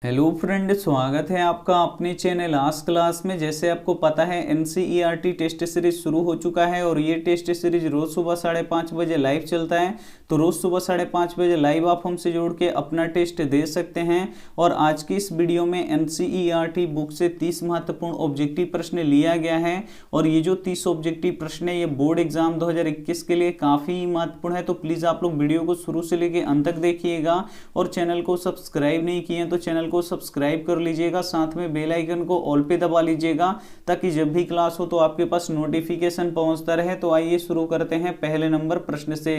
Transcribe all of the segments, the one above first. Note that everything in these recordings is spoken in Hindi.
हेलो फ्रेंड, स्वागत है आपका अपने चैनल आज क्लास में। जैसे आपको पता है एनसीईआरटी टेस्ट सीरीज शुरू हो चुका है और ये टेस्ट सीरीज रोज सुबह 5:30 बजे लाइव चलता है। तो रोज सुबह 5:30 बजे लाइव आप हमसे जोड़ के अपना टेस्ट दे सकते हैं। और आज की इस वीडियो में एनसीईआरटी बुक से 30 महत्वपूर्ण ऑब्जेक्टिव प्रश्न लिया गया है। और ये जो 30 ऑब्जेक्टिव प्रश्न है ये बोर्ड एग्जाम 2021 के लिए काफ़ी महत्वपूर्ण है। तो प्लीज़ आप लोग वीडियो को शुरू से लेकर अंत तक देखिएगा। और चैनल को सब्सक्राइब नहीं किए तो चैनल को सब्सक्राइब कर लीजिएगा, साथ में बेल आइकन को ऑल पे दबा लीजिएगा ताकि जब भी क्लास हो तो आपके पास नोटिफिकेशन पहुंचता रहे। तो आइए शुरू करते हैं पहले नंबर प्रश्न से।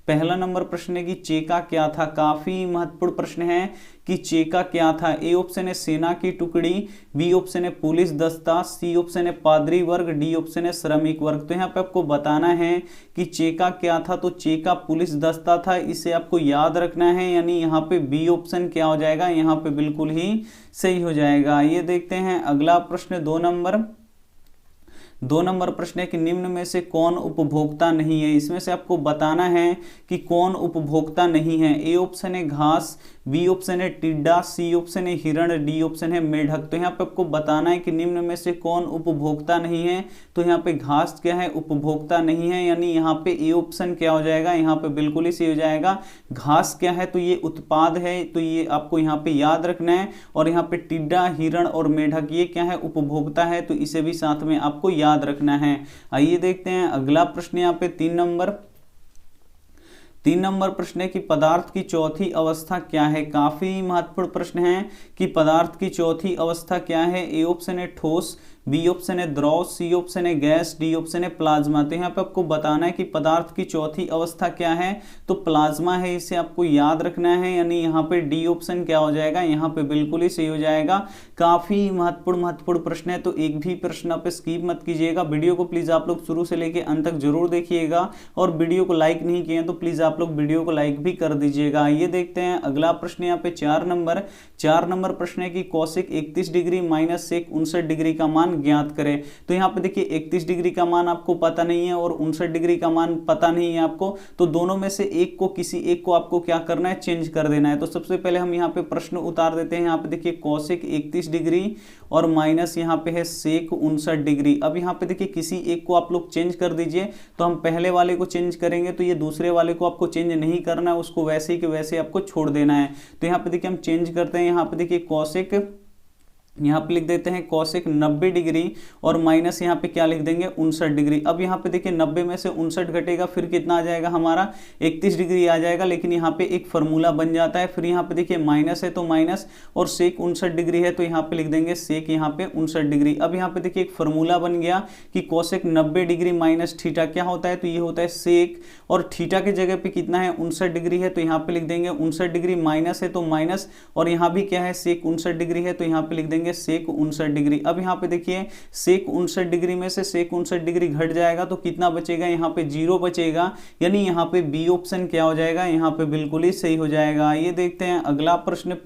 पहला नंबर प्रश्न है कि चेका क्या था। काफी महत्वपूर्ण प्रश्न है कि चेका क्या था। ए ऑप्शन है सेना की टुकड़ी, बी ऑप्शन है पुलिस दस्ता, सी ऑप्शन है पादरी वर्ग, डी ऑप्शन है श्रमिक वर्ग। तो यहाँ पे आपको बताना है कि चेका क्या था। तो चेका पुलिस दस्ता था, इसे आपको याद रखना है। यानी यहाँ पे बी ऑप्शन क्या हो जाएगा, यहाँ पे बिल्कुल ही सही हो जाएगा। ये देखते हैं अगला प्रश्न। दो नंबर प्रश्न है कि निम्न में से कौन उपभोक्ता नहीं है। इसमें से आपको बताना है कि कौन उपभोक्ता नहीं है। ए ऑप्शन है घास, बी ऑप्शन है टिड्डा, सी ऑप्शन है हिरण, डी ऑप्शन है मेढक। तो यहाँ पे आपको बताना है कि निम्न में से कौन उपभोक्ता नहीं है। तो यहाँ पे घास क्या है, उपभोक्ता नहीं है। यानी यहाँ पे ए ऑप्शन क्या हो जाएगा, यहाँ पे बिल्कुल ही सही हो जाएगा। घास क्या है, तो ये उत्पाद है, तो ये आपको यहाँ पे याद रखना है। और यहाँ पे टिड्डा, हिरण और मेढक ये क्या है, उपभोक्ता है, तो इसे भी साथ में आपको याद रखना है। आइए देखते हैं अगला प्रश्न। यहाँ पे 3 नंबर प्रश्न है कि पदार्थ की चौथी अवस्था क्या है। काफी महत्वपूर्ण प्रश्न है कि पदार्थ की चौथी अवस्था क्या है। ए ऑप्शन है ठोस, बी ऑप्शन है द्रव, सी ऑप्शन है गैस, डी ऑप्शन है प्लाज्मा। तो यहाँ पे आपको बताना है कि पदार्थ की चौथी अवस्था क्या है। तो प्लाज्मा है, इसे आपको याद रखना है। यानी यहाँ पे डी ऑप्शन क्या हो जाएगा, यहाँ पे बिल्कुल ही सही हो जाएगा। काफी महत्वपूर्ण प्रश्न है, तो एक भी प्रश्न आप स्किप मत कीजिएगा। वीडियो को प्लीज आप लोग शुरू से लेकर अंत तक जरूर देखिएगा। और वीडियो को लाइक नहीं किए तो प्लीज आप लोग वीडियो को लाइक भी कर दीजिएगा। ये देखते हैं अगला प्रश्न। यहाँ पे 4 नंबर प्रश्न है कि cosec 31 degree minus sec 59 degree का मान ज्ञात करें। तो यहाँ पे देखिए 31 डिग्री का मान आपको पता नहीं है और 59 डिग्री का मान पता नहीं है आपको। तो दोनों में से किसी एक को आपको क्या करना है, चेंज कर देना है। तो सबसे पहले हम यहाँ पे प्रश्न उतार देते हैं। यहाँ पे देखिए कौशिक 31 डिग्री और माइनस यहाँ पे है सेक 59 डिग्री। अब यहाँ पे देखिए किसी एक को आप लोग चेंज कर दीजिए। तो हम पहले वाले को चेंज करेंगे तो ये दूसरे वाले को आपको चेंज नहीं करना है, उसको वैसे ही के वैसे आपको छोड़ देना है। तो यहाँ पे देखिए हम चेंज करते हैं। यहाँ पे देखिए कौशिक, यहाँ पे लिख देते हैं कौशिक 90 डिग्री और माइनस यहाँ पे क्या लिख देंगे 59 डिग्री। अब यहाँ पे देखिए 90 में से 59 घटेगा फिर कितना आ जाएगा हमारा 31 डिग्री आ जाएगा। लेकिन यहाँ पे एक फॉर्मूला बन जाता है। फिर यहाँ पे देखिए माइनस है तो माइनस, और सेक 59 डिग्री है तो यहाँ पे लिख देंगे सेक यहाँ पे 59 डिग्री। अब यहाँ पे देखिए एक फॉर्मूला बन गया कि कौशिक 90 डिग्री माइनस थीटा क्या होता है, तो ये होता है सेक, और थीटा की जगह पे कितना है 59 डिग्री है तो यहाँ पे लिख देंगे 59 डिग्री, माइनस है तो माइनस, और यहाँ भी क्या है सेक 59 डिग्री है तो यहाँ पे लिख देंगे सेक 59 डिग्री। अब यहाँ पे देखिए सेक 59 डिग्री में से सेक 59 डिग्री घट जाएगा तो कितना बचेगा, यहाँ पे 0 बचेगा। यानी यहाँ पे बी ऑप्शन क्या हो जाएगा, यहाँ पे बिल्कुल ही सही हो जाएगा। ये देखते हैं अगला प्रश्न।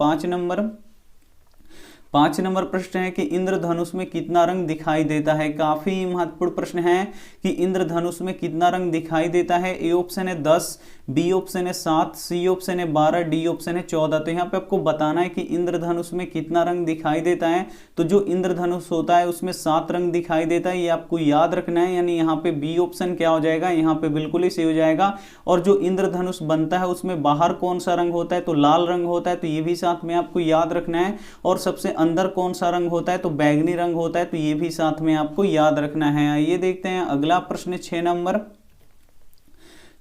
5 नंबर प्रश्न है कि इंद्रधनुष में कितना रंग दिखाई देता है। काफी महत्वपूर्ण प्रश्न है कि इंद्रधनुष में कितना रंग दिखाई देता है। ए ऑप्शन है 10, बी ऑप्शन है 7, सी ऑप्शन है 12, डी ऑप्शन है 14। तो यहाँ पे आपको बताना है कि इंद्रधनुष में कितना रंग दिखाई देता है। तो जो इंद्रधनुष होता है उसमें 7 रंग दिखाई देता है, ये आपको याद रखना है। यानी यहाँ पे बी ऑप्शन क्या हो जाएगा, यहाँ पे बिल्कुल ही सही हो जाएगा। और जो इंद्रधनुष बनता है उसमें बाहर कौन सा रंग होता है, तो लाल रंग होता है, तो ये भी साथ में आपको याद रखना है। और सबसे अंदर कौन सा रंग होता है, तो बैगनी रंग होता है, तो ये भी साथ में आपको याद रखना है। ये देखते हैं अगला प्रश्न।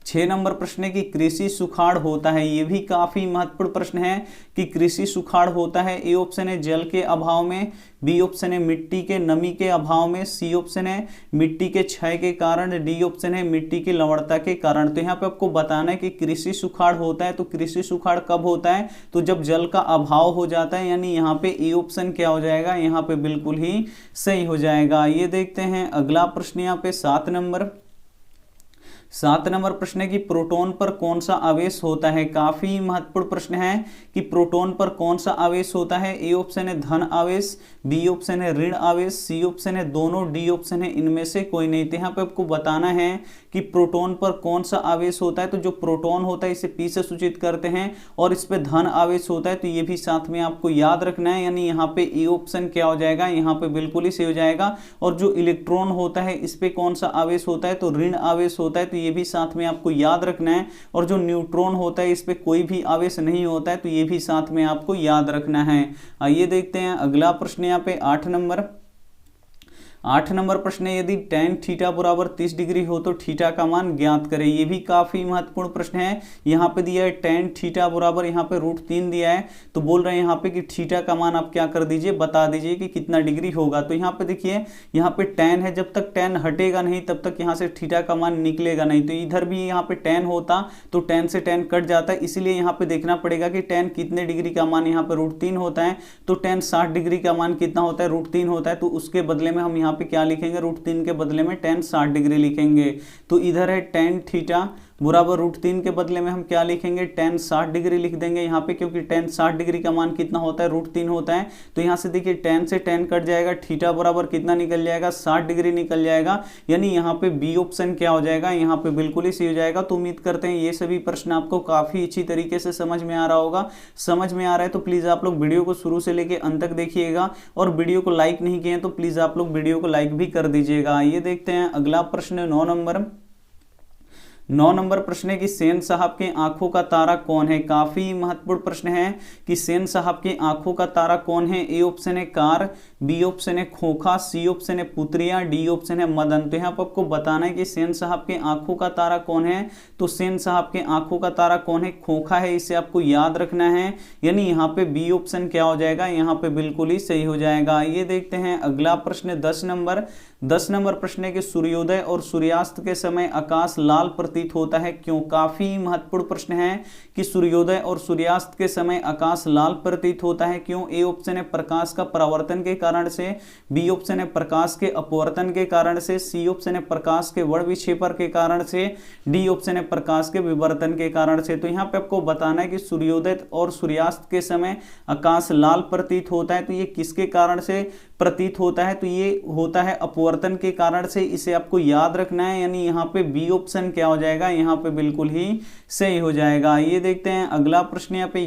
6 नंबर प्रश्न है कि कृषि सुखाड़ होता है। ये भी काफी महत्वपूर्ण प्रश्न है कि कृषि सुखाड़ होता है। ए ऑप्शन है जल के अभाव में, बी ऑप्शन है मिट्टी के नमी के अभाव में, सी ऑप्शन है मिट्टी के क्षय के कारण, डी ऑप्शन है मिट्टी की लवणता के कारण। तो यहाँ पे आपको बताना है कि कृषि सुखाड़ होता है। तो कृषि सुखाड़ कब होता है, तो जब जल का अभाव हो जाता है। यानी यहाँ पे ए ऑप्शन क्या हो जाएगा, यहाँ पे बिल्कुल ही सही हो जाएगा। ये देखते हैं अगला प्रश्न। यहाँ पे 7 7 नंबर प्रश्न है कि प्रोटॉन पर कौन सा आवेश होता है। काफी महत्वपूर्ण प्रश्न है कि प्रोटॉन पर कौन सा आवेश होता है। ए ऑप्शन है धन आवेश, बी ऑप्शन है ऋण आवेश, सी ऑप्शन है दोनों, डी ऑप्शन है इनमें से कोई नहीं। तो यहाँ पे आपको बताना है कि प्रोटॉन पर कौन सा आवेश होता है। तो जो प्रोटॉन होता है इसे पी से सूचित करते हैं और इस पे धन आवेश होता है, तो ये भी साथ में आपको याद रखना है। यानी यहाँ पे ए ऑप्शन क्या हो जाएगा, यहाँ पे बिल्कुल ही सही हो जाएगा। और जो इलेक्ट्रॉन होता है इस पे कौन सा आवेश होता है, तो ऋण आवेश होता है, तो ये भी साथ में आपको याद रखना है। और जो न्यूट्रॉन होता है इस पे कोई भी आवेश नहीं होता है, तो ये भी साथ में आपको याद रखना है। आइए देखते हैं अगला प्रश्न यहाँ पे 8 नंबर प्रश्न है, यदि tan थीटा बराबर 30 डिग्री हो तो थीटा का मान ज्ञात करें। ये भी काफी महत्वपूर्ण प्रश्न है। यहाँ पे दिया है tan थीटा बराबर यहाँ पे √3 दिया है, तो बोल रहे हैं यहाँ पे कि थीटा का मान आप क्या कर दीजिए, बता दीजिए कि कितना डिग्री होगा। तो यहाँ पे देखिए यहाँ पे tan है, जब तक tan हटेगा नहीं तब तक यहाँ से थीटा का मान निकलेगा नहीं। तो इधर भी यहाँ पे tan होता तो tan से tan कट जाता है, इसीलिए यहाँ पे देखना पड़ेगा कि tan कितने डिग्री का मान यहाँ पे √3 होता है। तो tan 60 डिग्री का मान कितना होता है, √3 होता है। तो उसके बदले में हम यहाँ पे क्या लिखेंगे, √3 के बदले में tan 60 डिग्री लिखेंगे। तो इधर है tan थीटा बराबर √3 के बदले में हम क्या लिखेंगे, tan 60 डिग्री लिख देंगे यहाँ पे, क्योंकि tan 60 डिग्री का मान कितना होता है, √3 होता है। तो यहाँ से देखिए tan से tan कट जाएगा, थीटा बराबर कितना निकल जाएगा, 60 डिग्री निकल जाएगा। यानी यहाँ पे बी ऑप्शन क्या हो जाएगा, यहाँ पे बिल्कुल ही सही हो जाएगा। तो उम्मीद करते हैं ये सभी प्रश्न आपको काफी अच्छी तरीके से समझ में आ रहा होगा। समझ में आ रहा है तो प्लीज आप लोग वीडियो को शुरू से लेके अंत तक देखिएगा, और वीडियो को लाइक नहीं किए तो प्लीज आप लोग वीडियो को लाइक भी कर दीजिएगा। ये देखते हैं अगला प्रश्न 9 नंबर प्रश्न है कि सेन साहब के आंखों का तारा कौन है। काफी महत्वपूर्ण प्रश्न है कि सेन साहब के आंखों का तारा कौन है। ए ऑप्शन है कार, बी ऑप्शन है खोखा, सी ऑप्शन है पुत्रिया, डी ऑप्शन है मदन। तो यहाँ पर आपको बताना है कि सेन साहब के आंखों का तारा कौन है। तो सेन साहब के आंखों का तारा कौन है, खोखा है, इसे आपको याद रखना है। यानी यहाँ पे बी ऑप्शन क्या हो जाएगा, यहाँ पे बिल्कुल ही सही हो जाएगा। ये देखते हैं अगला प्रश्न 10 नंबर प्रश्न है कि सूर्योदय और सूर्यास्त के समय आकाश लाल प्रतीत होता है, क्यों। काफी महत्वपूर्ण प्रश्न है कि सूर्योदय और सूर्यास्त के समय आकाश लाल प्रतीत होता है, क्यों। ए ऑप्शन है प्रकाश का परावर्तन के कारण से, बी ऑप्शन है प्रकाश के अपवर्तन के कारण से, सी ऑप्शन है प्रकाश के वर्णविक्षेपण के कारण से, डी ऑप्शन है प्रकाश के विवर्तन के कारण से। तो यहाँ पे आपको बताना है कि सूर्योदय और सूर्यास्त के समय आकाश लाल प्रतीत होता है, तो ये किसके कारण से प्रतीत होता है, तो ये होता है अपवर्तन के कारण से। इसे आपको याद रखना है। यानी यहाँ पे बी ऑप्शन क्या हो जाएगा, यहाँ पे बिल्कुल ही सही हो जाएगा। ये देखते हैं अगला प्रश्न यहाँ पे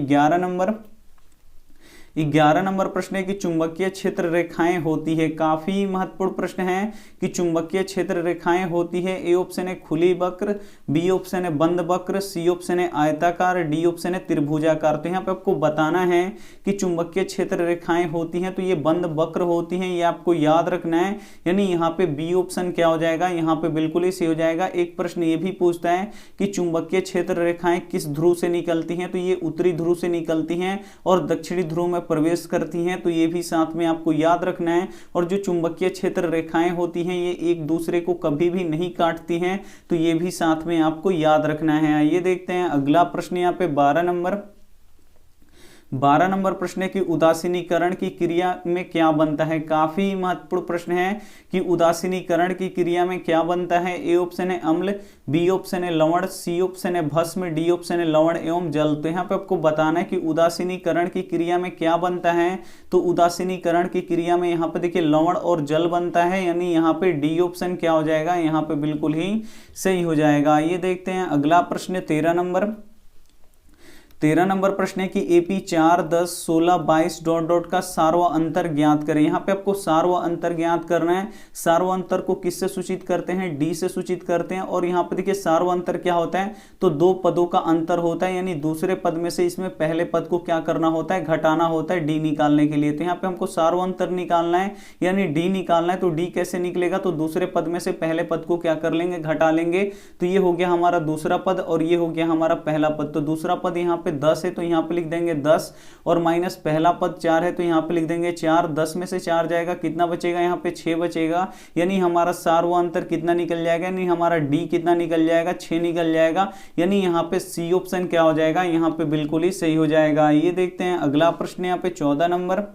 11 नंबर प्रश्न है कि चुंबकीय क्षेत्र रेखाएं होती है। काफी महत्वपूर्ण प्रश्न है कि चुंबकीय क्षेत्र रेखाएं होती है। ए ऑप्शन है खुली वक्र, बी ऑप्शन है बंद वक्र, सी ऑप्शन है आयताकार, डी ऑप्शन है त्रिभुजाकार। तो यहाँ पे आपको बताना है कि चुंबकीय क्षेत्र रेखाएं होती हैं, तो ये बंद वक्र होती हैं, ये आपको याद रखना है। यानी यहाँ पे बी ऑप्शन क्या हो जाएगा, यहाँ पे बिल्कुल ही सही हो जाएगा। एक प्रश्न ये भी पूछता है कि चुंबकीय क्षेत्र रेखाएं किस ध्रुव से निकलती हैं, तो ये उत्तरी ध्रुव से निकलती हैं और दक्षिणी ध्रुव में प्रवेश करती हैं, तो ये भी साथ में आपको याद रखना है। और जो चुंबकीय क्षेत्र रेखाएं होती हैं ये एक दूसरे को कभी भी नहीं काटती हैं, तो ये भी साथ में आपको याद रखना है। ये देखते हैं अगला प्रश्न यहाँ पे 12 नंबर प्रश्न है कि उदासीनीकरण की क्रिया में क्या बनता है। काफी महत्वपूर्ण प्रश्न है कि उदासीनीकरण की क्रिया में क्या बनता है। ए ऑप्शन है अम्ल, बी ऑप्शन है लवण, सी ऑप्शन है भस्म, डी ऑप्शन है लवण एवं जल। तो यहाँ पे आपको बताना है कि उदासीनीकरण की क्रिया में क्या बनता है। तो उदासीनीकरण की क्रिया में यहाँ पे देखिए लवण और जल बनता है, यानी यहाँ पे डी ऑप्शन क्या हो जाएगा, यहाँ पे बिल्कुल ही सही हो जाएगा। ये देखते हैं अगला प्रश्न 13 नंबर प्रश्न है कि AP 4, 10, 16, 22 ... का सार्व अंतर ज्ञात करें। यहाँ पे आपको सार्व अंतर ज्ञात करना है। सार्व अंतर को किससे सूचित करते हैं, डी से सूचित करते हैं। और यहाँ पे देखिए सार्व अंतर क्या होता है, तो दो पदों का अंतर होता है, यानी दूसरे पद में से इसमें पहले पद को क्या करना होता है, घटाना होता है डी निकालने के लिए। तो यहाँ पे हमको सार्व अंतर निकालना है, यानी डी निकालना है। तो डी कैसे निकलेगा, तो दूसरे पद में से पहले पद को क्या कर लेंगे, घटा लेंगे। तो ये हो गया हमारा दूसरा पद और ये हो गया हमारा पहला पद। तो दूसरा पद यहाँ पे 10 है तो यहाँ पे लिख देंगे 10 और माइनस पहला पद 4 है तो यहाँ पे लिख देंगे 4। 10 में से 4 जाएगा, कितना बचेगा, यहाँ पे 6 बचेगा। यानी हमारा सार्व अंतर कितना निकल जाएगा, यानी हमारा डी कितना निकल जाएगा, 6 निकल जाएगा। यानी यहाँ पे सी ऑप्शन क्या हो जाएगा, यहाँ पे बिल्कुल ही सही हो जाएगा। ये देखते हैं अगला प्रश्न यहाँ पे 14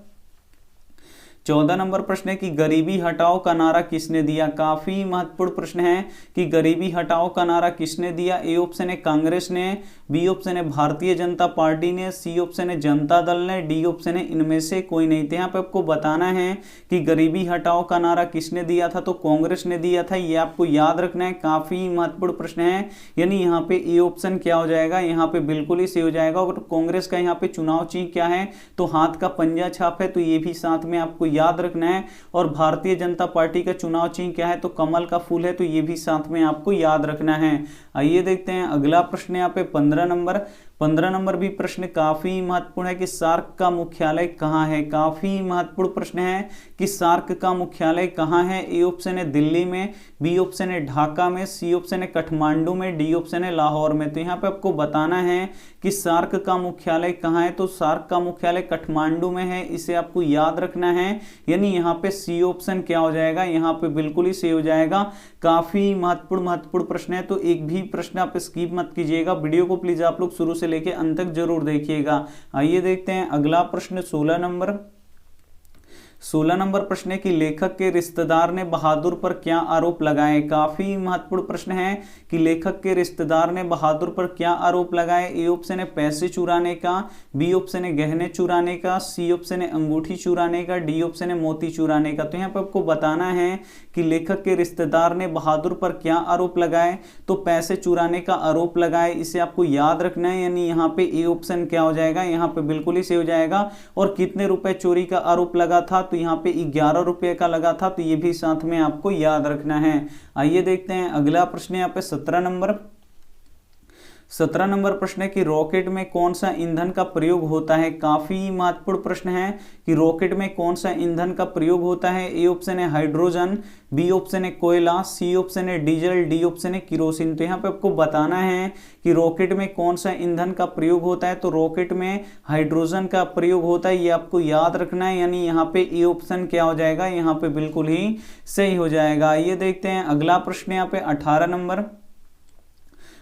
14 नंबर प्रश्न है कि गरीबी हटाओ का नारा किसने दिया। काफी महत्वपूर्ण प्रश्न है कि गरीबी हटाओ का नारा किसने दिया। ए ऑप्शन है कांग्रेस ने, बी ऑप्शन है भारतीय जनता पार्टी ने, सी ऑप्शन है जनता दल ने, डी ऑप्शन है इनमें से कोई नहीं। तो यहाँ पे आपको बताना है कि गरीबी हटाओ का नारा किसने दिया था, तो कांग्रेस ने दिया था। ये आपको याद रखना है, काफी महत्वपूर्ण प्रश्न है। यानी यहाँ पे ए ऑप्शन क्या हो जाएगा, यहाँ पे बिल्कुल ही सही हो जाएगा। और कांग्रेस का यहाँ पे चुनाव चिन्ह क्या है, तो हाथ का पंजा छाप है, तो ये भी साथ में आपको याद रखना है। और भारतीय जनता पार्टी का चुनाव चिन्ह क्या है, तो कमल का फूल है, तो ये भी साथ में आपको याद रखना है। आइए देखते हैं अगला प्रश्न यहाँ पे 15 नंबर भी प्रश्न काफी महत्वपूर्ण है कि सार्क का मुख्यालय कहाँ है। काफी महत्वपूर्ण प्रश्न है कि सार्क का मुख्यालय कहाँ है। ए ऑप्शन है दिल्ली में, बी ऑप्शन है ढाका में, सी ऑप्शन है काठमांडू में, डी ऑप्शन है लाहौर में। तो यहाँ पे आपको बताना है कि सार्क का मुख्यालय कहाँ है, तो सार्क का मुख्यालय काठमांडू में है, इसे आपको याद रखना है। यानी यहाँ पे सी ऑप्शन क्या हो जाएगा, यहाँ पे बिल्कुल ही सही हो जाएगा। काफी महत्वपूर्ण प्रश्न है, तो एक भी प्रश्न आप स्किप मत कीजिएगा। वीडियो को प्लीज आप लोग शुरू से लेके अंत तक जरूर देखिएगा। आइए देखते हैं अगला प्रश्न 16 नंबर प्रश्न है कि लेखक के रिश्तेदार ने बहादुर पर क्या आरोप लगाए। काफी महत्वपूर्ण प्रश्न है कि लेखक के रिश्तेदार ने बहादुर पर क्या आरोप लगाए। ए ऑप्शन है पैसे चुराने का, बी ऑप्शन है गहने चुराने का, सी ऑप्शन है अंगूठी चुराने का, डी ऑप्शन है मोती चुराने का। तो यहाँ पे आपको बताना है कि लेखक के रिश्तेदार ने बहादुर पर क्या आरोप लगाए, तो पैसे चुराने का आरोप लगाए, इसे आपको याद रखना है। यानी यहाँ पे ए ऑप्शन क्या हो जाएगा, यहाँ पे बिल्कुल ही सही हो जाएगा। और कितने रुपए चोरी का आरोप लगा था, तो यहाँ पे 11 रुपए का लगा था, तो ये भी साथ में आपको याद रखना है। आइए देखते हैं अगला प्रश्न यहाँ पे 17 नंबर प्रश्न है कि रॉकेट में कौन सा ईंधन का प्रयोग होता है। काफी महत्वपूर्ण प्रश्न है कि रॉकेट में कौन सा ईंधन का प्रयोग होता है। ए ऑप्शन है हाइड्रोजन, बी ऑप्शन है कोयला, सी ऑप्शन है डीजल, डी ऑप्शन है किरोसिन। तो यहाँ पे आपको बताना है कि रॉकेट में कौन सा ईंधन का प्रयोग होता है, तो रॉकेट में हाइड्रोजन का प्रयोग होता है, ये आपको याद रखना है। यानी यहाँ पे ए ऑप्शन क्या हो जाएगा, यहाँ पे बिल्कुल ही सही हो जाएगा। ये देखते हैं अगला प्रश्न यहाँ पे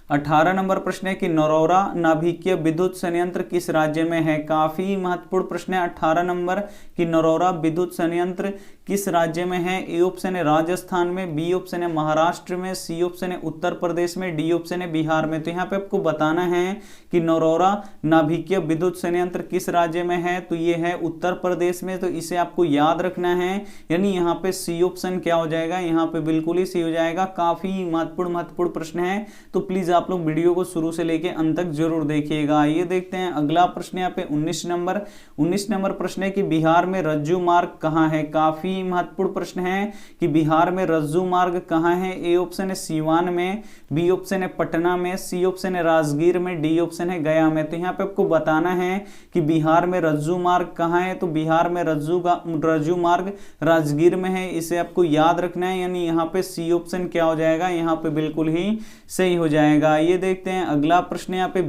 18 नंबर प्रश्न है कि नरौरा नाभिकीय विद्युत संयंत्र किस राज्य में है। काफी महत्वपूर्ण प्रश्न है 18 नंबर कि नरौरा विद्युत संयंत्र किस राज्य में है। ए ऑप्शन है राजस्थान में, बी ऑप्शन है महाराष्ट्र में, सी ऑप्शन है उत्तर प्रदेश में, डी ऑप्शन है बिहार में। तो यहाँ पे आपको बताना है कि नरौरा नाभिकीय विद्युत संयंत्र किस राज्य में है, तो ये है उत्तर प्रदेश में, तो इसे आपको याद रखना है। यानी यहाँ पे सी ऑप्शन क्या हो जाएगा, यहाँ पे बिल्कुल ही सही हो जाएगा। काफी महत्वपूर्ण प्रश्न है, तो प्लीज आप लोग वीडियो को शुरू से लेके अंत तक जरूर देखिएगा। ये देखते हैं अगला प्रश्न यहाँ पे 19 नंबर प्रश्न है कि बिहार में रज्जू मार्ग कहाँ है। काफी महत्वपूर्ण प्रश्न है कि बिहार में रज्जू मार्ग कहाँ है। ए ऑप्शन है सीवान में, बी ऑप्शन है पटना में, सी ऑप्शन है राजगीर में, डी ऑप्शन है गया में। तो यहाँ पे आपको बताना है कि बिहार में रज्जू मार्ग कहाँ है, तो बिहार में रज्जू मार्ग राजगीर में है, इसे आपको याद रखना है। यानी यहाँ पे सी ऑप्शन क्या हो जाएगा, यहाँ पे बिल्कुल ही सही हो जाएगा। ये देखते हैं अगला प्रश्न यहाँ पे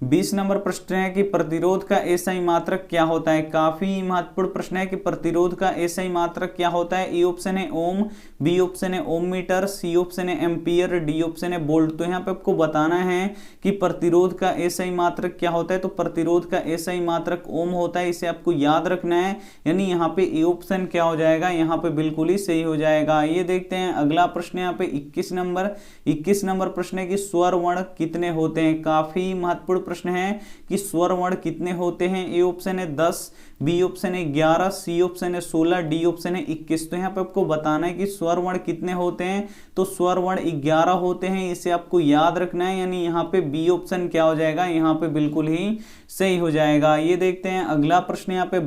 20 नंबर प्रश्न है कि प्रतिरोध का एसआई मात्रक क्या होता है। काफी महत्वपूर्ण प्रश्न है कि प्रतिरोध का एसआई मात्रक क्या होता है। ए ऑप्शन है ओम, बी ऑप्शन है ओम मीटर, सी ऑप्शन है एम्पियर, डी ऑप्शन है वोल्ट। तो यहाँ पे आपको बताना है कि प्रतिरोध का एसआई मात्रक क्या होता है, तो प्रतिरोध का एसआई मात्रक ओम होता है, इसे आपको याद रखना है। यानी यहाँ पे ए ऑप्शन क्या हो जाएगा, यहाँ पे बिल्कुल ही सही हो जाएगा। ये देखते हैं अगला प्रश्न यहाँ पे 21 नंबर प्रश्न है कि स्वर वर्ण कितने होते हैं। काफी महत्वपूर्ण प्रश्न है कि स्वर वर्ण कितने होते हैं। ए ऑप्शन है 10, बी ऑप्शन है 11, सी ऑप्शन है 16, डी ऑप्शन है 21। तो यहाँ पे आपको बताना है कि स्वर वर्ण कितने होते हैं, तो स्वर वर्ण 11 होते हैं, इसे आपको याद रखना है। यानी यहाँ पे बी ऑप्शन क्या हो जाएगा, यहाँ पे बिल्कुल ही सही हो जाएगा। ये देखते हैं अगला प्रश्न यहाँ पे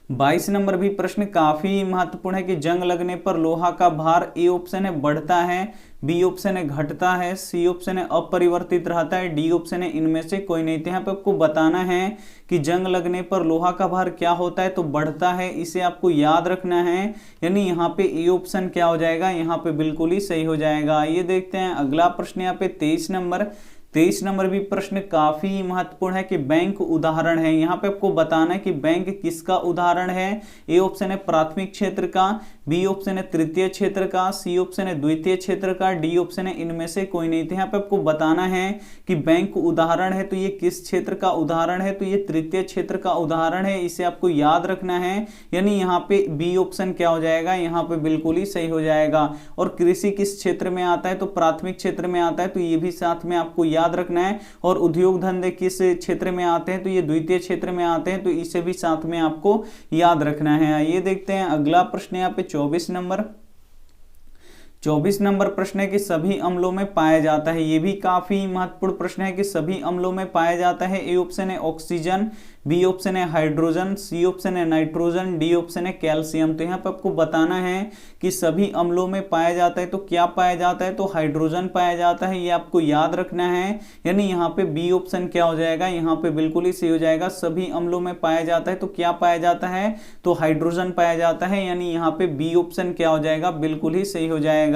22 नंबर भी प्रश्न काफी महत्वपूर्ण है कि जंग लगने पर लोहा का भार। ए ऑप्शन है बढ़ता है, बी ऑप्शन है घटता है, सी ऑप्शन है अपरिवर्तित रहता है, डी ऑप्शन है इनमें से कोई नहीं। तो यहाँ पे आपको बताना है कि जंग लगने पर लोहा का भार क्या होता है, तो बढ़ता है, इसे आपको याद रखना है। यानी यहाँ पे ए ऑप्शन क्या हो जाएगा, यहाँ पे बिल्कुल ही सही हो जाएगा। ये देखते हैं अगला प्रश्न यहाँ पे 23 नंबर भी प्रश्न काफी महत्वपूर्ण है कि बैंक उदाहरण है। यहाँ पे आपको बताना है कि बैंक किसका उदाहरण है। ए ऑप्शन है प्राथमिक क्षेत्र का, बी ऑप्शन है तृतीय क्षेत्र का, सी ऑप्शन है द्वितीय क्षेत्र का, डी ऑप्शन है इनमें से कोई नहीं। तो यहाँ पे आपको बताना है कि बैंक उदाहरण है तो ये किस क्षेत्र का उदाहरण है, तो ये तृतीय क्षेत्र का उदाहरण है, इसे आपको याद रखना है। यानी यहाँ पे बी ऑप्शन क्या हो जाएगा, यहाँ पे बिल्कुल ही सही हो जाएगा। और कृषि किस क्षेत्र में आता है, तो प्राथमिक क्षेत्र में आता है, तो ये भी साथ में आपको याद रखना है। और उद्योग धंधे किस क्षेत्र में आते हैं, तो ये द्वितीय क्षेत्र में आते हैं, तो इसे भी साथ में आपको याद रखना है। आइए देखते हैं अगला प्रश्न यहाँ पे 24 नंबर प्रश्न है कि सभी अम्लों में पाया जाता है। ये भी काफी महत्वपूर्ण प्रश्न है कि सभी अम्लों में पाया जाता है। ए ऑप्शन है ऑक्सीजन, बी ऑप्शन है हाइड्रोजन, सी ऑप्शन है नाइट्रोजन, डी ऑप्शन है कैल्शियम। तो यहाँ पे आपको बताना है कि सभी अम्लों में पाया जाता है तो क्या पाया जाता है, तो हाइड्रोजन पाया जाता है, ये आपको याद रखना है। यानी यहाँ पे बी ऑप्शन क्या हो जाएगा, यहाँ पे बिल्कुल ही सही हो जाएगा। सभी अम्लों में पाया जाता है तो क्या पाया जाता है, तो हाइड्रोजन पाया जाता है, यानी यहाँ पे बी ऑप्शन क्या हो जाएगा, बिल्कुल ही सही हो जाएगा।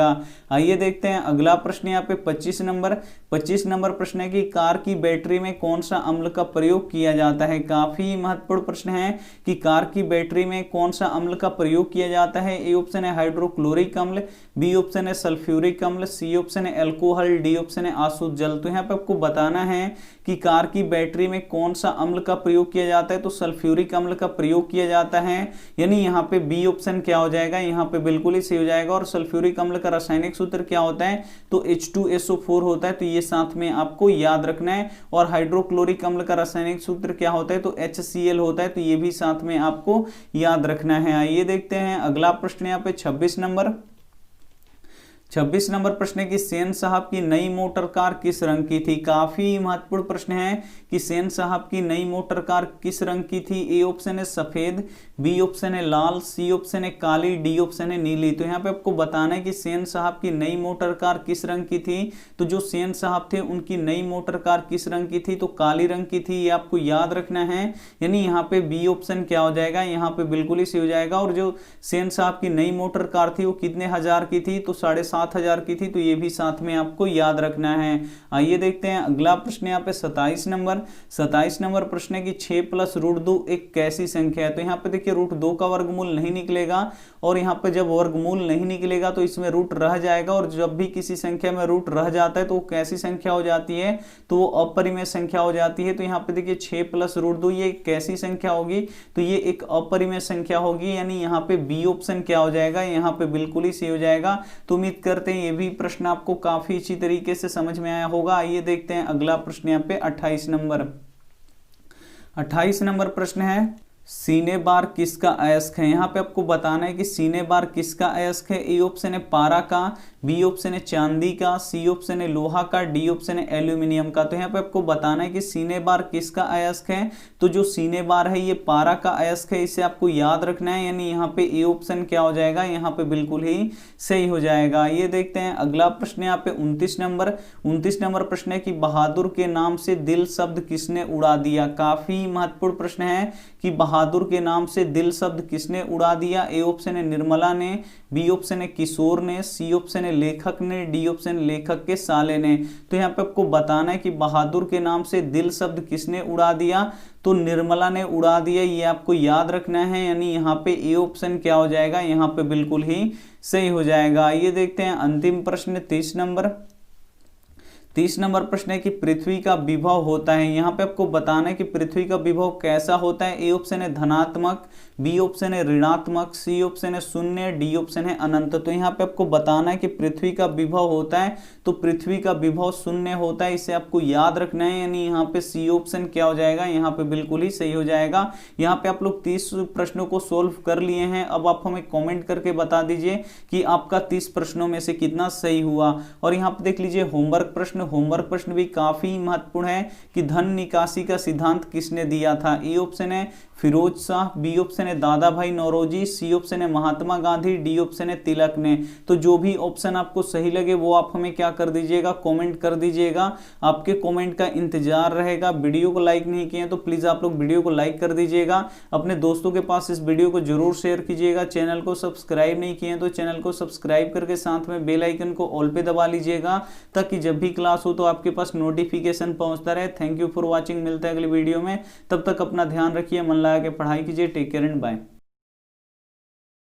आइए देखते हैं अगला प्रश्न यहाँ पे 25 नंबर प्रश्न है कि कार की बैटरी में कौन सा अम्ल का प्रयोग किया जाता है। काफी महत्वपूर्ण प्रश्न है कि कार की बैटरी में कौन सा अम्ल का प्रयोग किया जाता है। ए ऑप्शन है हाइड्रोक्लोरिक अम्ल, बी ऑप्शन है सल्फ्यूरिक अम्ल, सी ऑप्शन है एल्कोहल, डी ऑप्शन है आसुत जल। तो यहाँ पे आपको बताना है कि कार की बैटरी में कौन सा अम्ल का प्रयोग किया जाता है, तो सल्फ्यूरिक अम्ल का प्रयोग किया जाता है, यानी यहाँ पे बी ऑप्शन क्या हो जाएगा, यहाँ पे बिल्कुल ही सही हो जाएगा। और सल्फ्यूरिक अम्ल का रासायनिक सूत्र क्या होता है, तो H2SO4 होता है, तो ये साथ में आपको याद रखना है। और हाइड्रोक्लोरिक अम्ल का रासायनिक सूत्र क्या होता है, तो HCl होता है, तो ये भी साथ में आपको याद रखना है। आइए देखते हैं अगला प्रश्न यहाँ पे 26 नंबर प्रश्न है कि सेन साहब की नई मोटर कार किस रंग की थी। काफी महत्वपूर्ण प्रश्न है कि सेन साहब की नई मोटर कार किस रंग की थी। ए ऑप्शन है सफेद, बी ऑप्शन है लाल, सी ऑप्शन है काली, डी ऑप्शन है नीली। तो यहाँ पे आपको बताना है कि सेन साहब की नई मोटर कार किस रंग की थी। तो जो सेन साहब थे उनकी नई मोटर कार किस रंग की थी, तो काली रंग की थी, ये आपको याद रखना है। यानी यहाँ पे बी ऑप्शन क्या हो जाएगा, यहाँ पे बिल्कुल ही सही हो जाएगा। और जो सेन साहब की नई मोटर कार थी वो कितने हजार की थी, तो 7,500 की थी, तो ये भी साथ में आपको याद रखना है। आइए देखते हैं अगला प्रश्न यहाँ पे 27 नंबर प्रश्न है कि 6 + √2 एक कैसी संख्या है। तो यहाँ पे देखिए √2 का वर्गमूल नहीं निकलेगा, और यहाँ पे जब वर्गमूल नहीं निकलेगा तो इसमें रूट रह जाएगा, और जब भी किसी संख्या में रूट रह जाता है तो वो कैसी संख्या हो जाती है, तो वो अपरिमेय संख्या हो जाती है। तो यहाँ पे देखिए 6 + √2 ये कैसी संख्या होगी, तो ये एक अपरिमेय संख्या होगी, यानी यहाँ पे बी ऑप्शन क्या हो जाएगा, यहाँ पे बिल्कुल ही सही हो जाएगा। तो उम्मीद करते हैं ये भी प्रश्न आपको काफी अच्छी तरीके से समझ में आया होगा। आइए देखते हैं अगला प्रश्न यहाँ पे 28 नंबर प्रश्न है सीने बार किसका अयस्क है। यहाँ पे आपको बताना है कि सीने बार किसका अयस्क है। ए ऑप्शन है पारा का, बी ऑप्शन है चांदी का, सी ऑप्शन है लोहा का, डी ऑप्शन है एल्यूमिनियम का। तो यहाँ पे आपको बताना है कि सीने बार किसका अयस्क है। तो जो सीने बार है ये पारा का अयस्क है, इसे आपको याद रखना है, यानी यहाँ पे ए ऑप्शन क्या हो जाएगा, यहाँ पे बिल्कुल ही सही हो जाएगा। ये देखते हैं अगला प्रश्न यहाँ पे 29 नंबर प्रश्न है कि बहादुर के नाम से दिल शब्द किसने उड़ा दिया। काफी महत्वपूर्ण प्रश्न है कि बहादुर के नाम से दिल शब्द किसने उड़ा दिया। ए ऑप्शन है निर्मला ने, बी ऑप्शन है किशोर ने, सी ऑप्शन है लेखक ने, डी ऑप्शन लेखक के साले ने। तो यहाँ पे आपको बताना है कि बहादुर के नाम से दिल शब्द किसने उड़ा दिया, तो निर्मला ने उड़ा दिया, ये आपको याद रखना है। यानी यहाँ पे ए ऑप्शन क्या हो जाएगा, यहाँ पे बिल्कुल ही सही हो जाएगा। ये देखते हैं अंतिम प्रश्न 30 नंबर प्रश्न है कि पृथ्वी का विभव होता है। यहाँ पे आपको बताना है कि पृथ्वी का विभव कैसा होता है। ए ऑप्शन है धनात्मक, बी ऑप्शन है ऋणात्मक, सी ऑप्शन है शून्य, डी ऑप्शन है अनंत। तो यहाँ पे आपको बताना है कि पृथ्वी का विभव होता है, तो पृथ्वी का विभव शून्य होता है, इसे आपको याद रखना है। यानी यहाँ पे सी ऑप्शन क्या हो जाएगा, यहाँ पे बिल्कुल ही सही हो जाएगा। यहाँ पे आप लोग 30 प्रश्नों को सोल्व कर लिए हैं। अब आप हमें कॉमेंट करके बता दीजिए कि आपका 30 प्रश्नों में से कितना सही हुआ। और यहाँ पे देख लीजिए होमवर्क प्रश्न भी काफी महत्वपूर्ण है कि धन निकासी का सिद्धांत किसने दिया था। ए ऑप्शन है फिरोज शाह, बी ऑप्शन है दादा भाई नौरोजी, सी ऑप्शन है महात्मा गांधी, डी ऑप्शन है तिलक ने। तो जो भी ऑप्शन आपको सही लगे वो आप हमें क्या कर दीजिएगा, कमेंट कर दीजिएगा। आपके कमेंट का इंतजार रहेगा। वीडियो को लाइक नहीं किए तो प्लीज आप लोग वीडियो को लाइक कर दीजिएगा। अपने दोस्तों के पास इस वीडियो को जरूर शेयर कीजिएगा। चैनल को सब्सक्राइब नहीं किए तो चैनल को सब्सक्राइब करके साथ में बेल आइकन को ऑल पे दबा लीजिएगा, ताकि जब भी क्लास हो तो आपके पास नोटिफिकेशन पहुंचता रहे। Thank you for watching. मिलता है अगली वीडियो में, तब तक अपना ध्यान रखिए, मन लगा के पढ़ाई कीजिए। Take care and bye.